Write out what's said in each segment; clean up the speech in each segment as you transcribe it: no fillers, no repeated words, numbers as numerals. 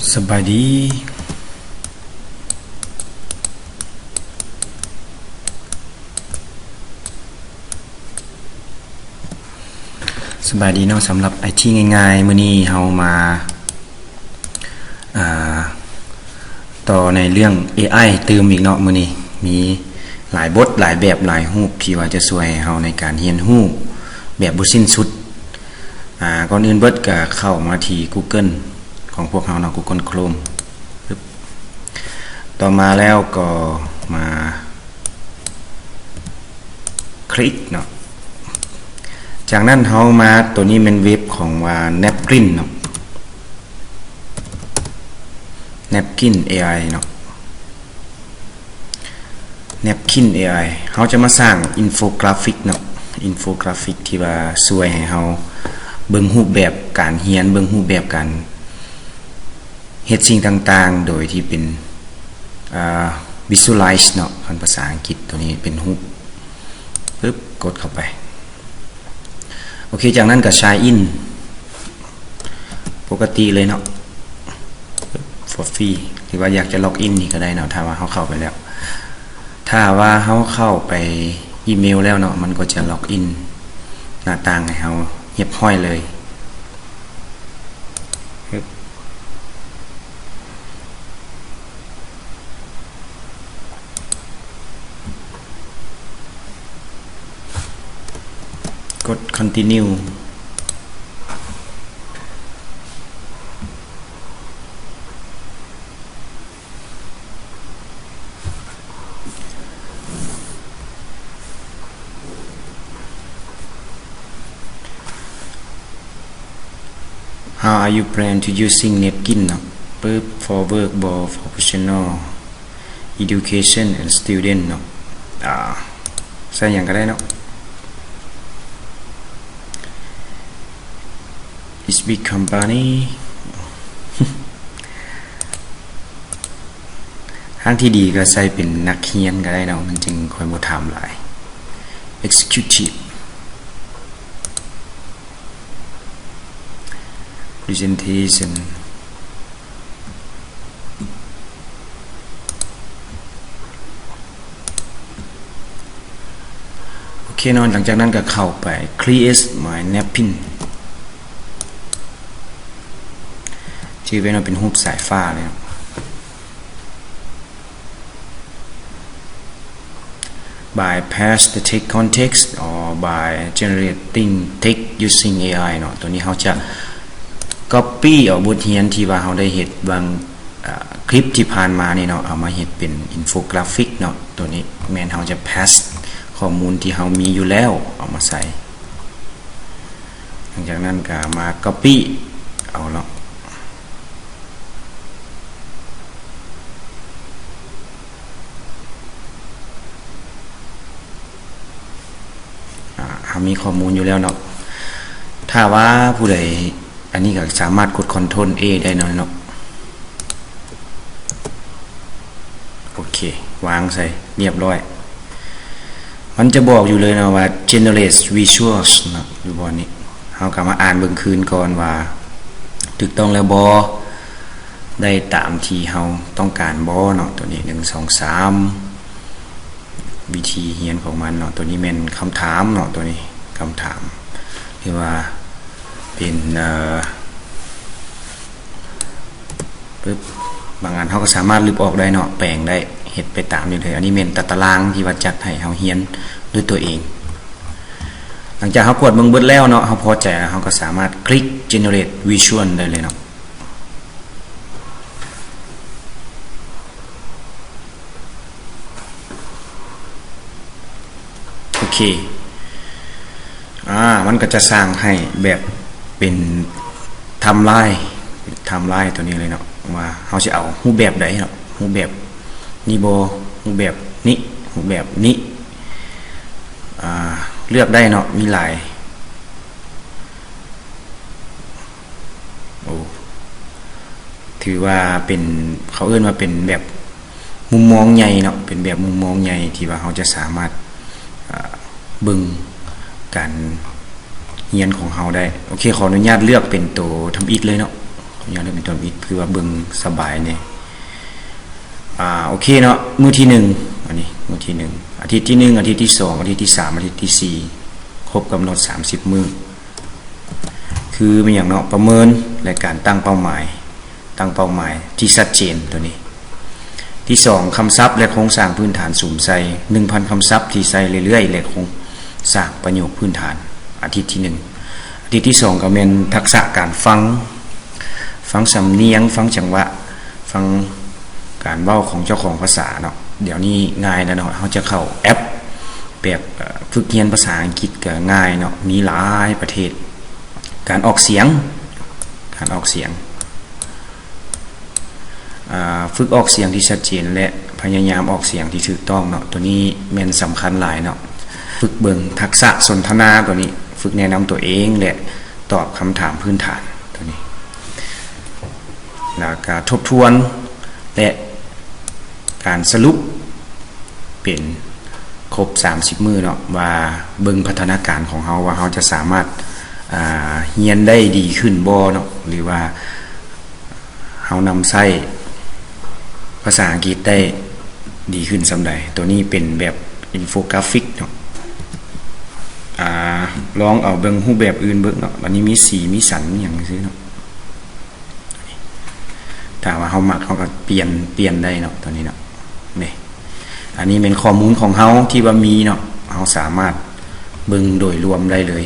สบายดีเนาะสำหรับไอที่ง่ายๆมื้อนี้เฮามาต่อในเรื่อง AI เติมอีกเนาะมื้อนี้มีหลายบทหลายแบบหลายรูปที่ว่าจะช่วยเฮาในการเรียนรู้แบบบ่สิ้นสุดก่อนอื่นเบิดก็เข้ามาที่ Google ของพวกเฮาเนาะ Google Chrome ต่อมาแล้วก็มาคลิกเนาะจากนั้นเฮามาตัวนี้เป็นเว็บของว่า Napkin เนาะ Napkin AI เนาะ Napkin AI เฮาจะมาสร้างอินโฟกราฟิกเนาะอินโฟกราฟิกที่ว่าช่วยให้เฮาเบิ่งรูปแบบการเรียนเบิ่งรูปแบบการเฮ็ดสิ่งต่างๆโดยที่เป็นvisualize เนาะภาษาอังกฤษตัวนี้เป็นรูปปึ๊บกดเข้าไปโอเคจากนั้นก็ sign in ปกติเลยเนาะ for free หรือว่าอยากจะล็อกอินนี่ก็ได้เนาะถ้าว่าเฮาเข้าไปแล้วถ้าว่าเฮาเข้าไปอีเมลแล้วเนาะมันก็จะล็อกอินหน้าต่างให้เฮาเรียบร้อยเลยกด continue How are you plan to using Napkin เนาะปึ๊บ for work for professional education and student เนาะใส่อย่างก็ได้เนาะIt's big company ทางที่ดีก็ใส่เป็นนักเรียนก็ได้เนาะมันจึงค่อยบ่ถามหลาย Executive Presentation โอเคเนาะหลังจากนั้นก็เข้าไป Create my napkinชื่อเป็นรูปสายฟ้าเลยby pass the text context or by generating text using AI เนาะตัวนี้เขาจะ copy เอาบทเรียนที่ว่าเขาได้เฮ็ดบางคลิปที่ผ่านมานี่เนาะเอามาเฮ็ดเป็นอินโฟกราฟิกเนาะตัวนี้แม่นเขาจะ pass ข้อมูลที่เขามีอยู่แล้วเอามาใส่หลังจากนั้นก็มา copy เอาเนาะมีข้อมูลอยู่แล้วเนาะถ้าว่าผู้ใดอันนี้ก็สามารถกด Ctrl A ได้เนาะโอเควางใส่เรียบร้อยมันจะบอกอยู่เลยนะว่า generate visuals นะอยู่บนนี้เฮากลับมาอ่านเบิ่งคืนก่อนว่าถูกต้องแล้วบ่ได้ตามที่เฮาต้องการบ่เนาะตัวนี้1 2 3วิธีเรียนของมันเนาะตัวนี้เป็นคำถามเนาะตัวนี้คำถามหรือว่าเป็นปึ๊บบางอันเขาก็สามารถลบออกได้เนาะแปลงได้เฮ็ดไปตามนี้เลยอันนี้เป็นตารางที่ว่าจัดให้เฮาเรียนด้วยตัวเองหลังจากเฮากดเบิ่งเบิดแล้วเนาะเฮาพอใจเฮาก็สามารถคลิก generate visual ได้เลยเนาะโอเคมันก็จะสร้างให้แบบเป็นไทม์ไลน์ตัวนี้เลยเนาะว่าเฮาสิเอารูปแบบใดเนาะรูปแบบนี้บ่รูปแบบนี้รูปแบบนี้เลือกได้เนาะมีหลายถือว่าเป็นเขาเอิ้นว่าเป็นแบบมุมมองใหญ่เนาะเป็นแบบมุมมองใหญ่ที่ว่าเฮาจะสามารถเบิ่งการเรียนของเฮาได้โอเคขออนุญาตเลือกเป็นตัวทำอิฐเลยเนาะ อย่าเริ่มเป็นต้นวิดคือว่าเบิ่งสบายเนี่ยโอเคเนาะมื้อที่1อันนี้มื้อที่1อาทิตย์ที่1อาทิตย์ที่2อาทิตย์ที่3อาทิตย์ที่4ครบกำหนด30มื้อคือมีอย่างเนาะประเมินและการตั้งเป้าหมายที่ชัดเจนตัวนี้ที่2คำศัพท์และโครงสร้างพื้นฐานสุ่มใส่ 1,000 คำศัพท์ที่ใส่เรื่อยๆและโครงสร้างประโยคพื้นฐานอาทิตย์ที่1อาทิตย์ที่2ก็แม่นทักษะการฟังสำเนียงฟังจังหวะฟังการเว้าของเจ้าของภาษาเนาะเดี๋ยวนี้ง่ายแล้วเนาะเฮาจะเข้าแอปแบบฝึกเรียนภาษาอังกฤษก็ง่ายเนาะมีหลายประเทศการออกเสียงฝึกออกเสียงที่ชัดเจนและพยายามออกเสียงที่ถูกต้องเนาะตัวนี้แม่นสำคัญหลายเนาะฝึกเบิ่งทักษะสนทนาตัวนี้ฝึกแนะนำตัวเองและตอบคำถามพื้นฐานตัวนี้แล้วก็ทบทวนและการสรุปเป็นครบ30มื้อเนาะว่าเบิ่งพัฒนาการของเฮาว่าเฮาจะสามารถเรียนได้ดีขึ้นบ่เนาะหรือว่าเฮานำใช้ภาษาอังกฤษได้ดีขึ้นส่ำใดตัวนี้เป็นแบบอินโฟกราฟิกเนาะลองเอาเบิ่งรูปแบบอื่นเบิ่งเนาะวันนี้มีสีมีสันมีหยังซื่อเนาะถ้าว่าเฮามักเฮาก็เปลี่ยนได้เนาะตัวนี้เนาะนี่อันนี้เป็นข้อมูลของเฮาที่ว่ามีเนาะเฮาสามารถเบิ่งโดยรวมได้เลย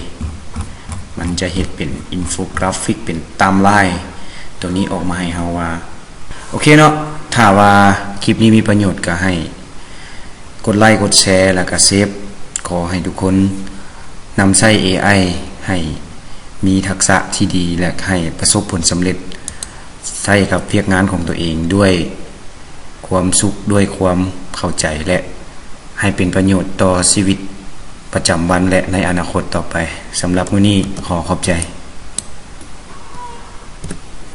มันจะเฮ็ดเป็นอินโฟกราฟิกเป็นตามลายตัวนี้ออกมาให้เฮาว่าโอเคเนาะถ้าว่าคลิปนี้มีประโยชน์ก็ให้กดไลค์กดแชร์แล้วก็เซฟขอให้ทุกคนนำใช้ AI ให้มีทักษะที่ดีและให้ประสบผลสำเร็จใช้กับเวียกงานของตัวเองด้วยความสุขด้วยความเข้าใจและให้เป็นประโยชน์ต่อชีวิตประจำวันและในอนาคตต่อไปสำหรับมื้อนี้ขอขอบใจ